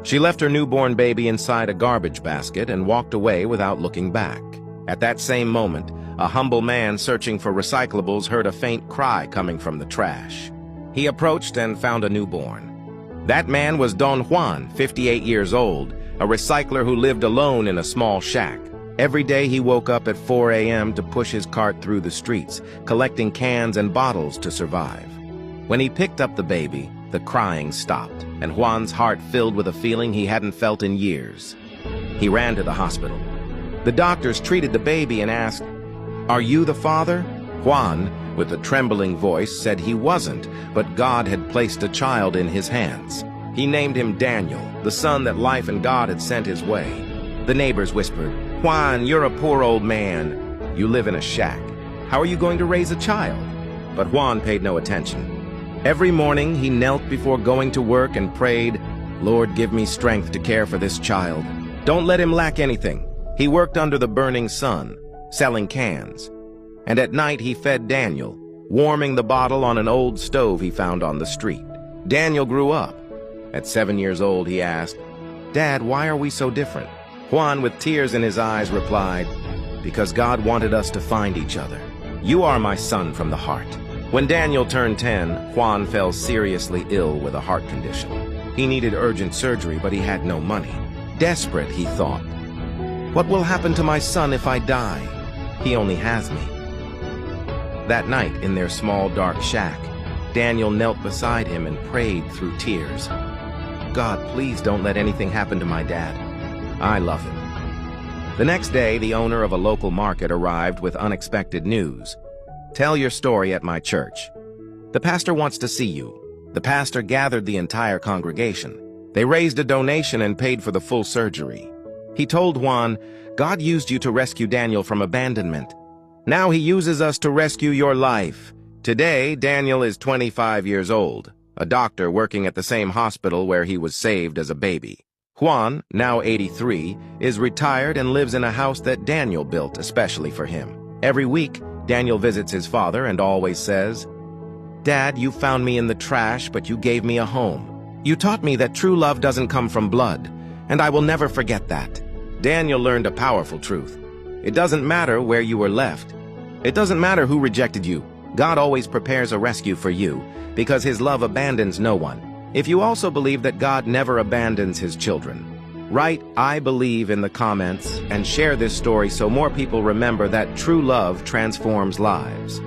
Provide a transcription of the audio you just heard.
She left her newborn baby inside a garbage basket and walked away without looking back. At that same moment, a humble man searching for recyclables heard a faint cry coming from the trash. He approached and found a newborn. That man was Don Juan, 58 years old, a recycler who lived alone in a small shack. Every day he woke up at 4 a.m. to push his cart through the streets, collecting cans and bottles to survive. When he picked up the baby, the crying stopped, and Juan's heart filled with a feeling he hadn't felt in years. He ran to the hospital. The doctors treated the baby and asked, "Are you the father?" Juan, with a trembling voice, said he wasn't, but God had placed a child in his hands. He named him Daniel, the son that life and God had sent his way. The neighbors whispered, "Juan, you're a poor old man. You live in a shack. How are you going to raise a child?" But Juan paid no attention. Every morning he knelt before going to work and prayed, "Lord, give me strength to care for this child. Don't let him lack anything." He worked under the burning sun, selling cans. And at night he fed Daniel, warming the bottle on an old stove he found on the street. Daniel grew up. At 7 years old, he asked, "Dad, why are we so different?" Juan, with tears in his eyes, replied, "Because God wanted us to find each other. You are my son from the heart." When Daniel turned 10, Juan fell seriously ill with a heart condition. He needed urgent surgery, but he had no money. Desperate, he thought, "What will happen to my son if I die? He only has me." That night, in their small, dark shack, Daniel knelt beside him and prayed through tears. "God, please don't let anything happen to my dad. I love him." The next day, the owner of a local market arrived with unexpected news. "Tell your story at my church. The pastor wants to see you." The pastor gathered the entire congregation. They raised a donation and paid for the full surgery. He told Juan, "God used you to rescue Daniel from abandonment. Now he uses us to rescue your life." Today, Daniel is 25 years old, a doctor working at the same hospital where he was saved as a baby. Juan, now 83, is retired and lives in a house that Daniel built especially for him. Every week, Daniel visits his father and always says, "Dad, you found me in the trash, but you gave me a home. You taught me that true love doesn't come from blood, and I will never forget that." Daniel learned a powerful truth. It doesn't matter where you were left. It doesn't matter who rejected you. God always prepares a rescue for you, because his love abandons no one. If you also believe that God never abandons his children, write "I believe" in the comments and share this story so more people remember that true love transforms lives.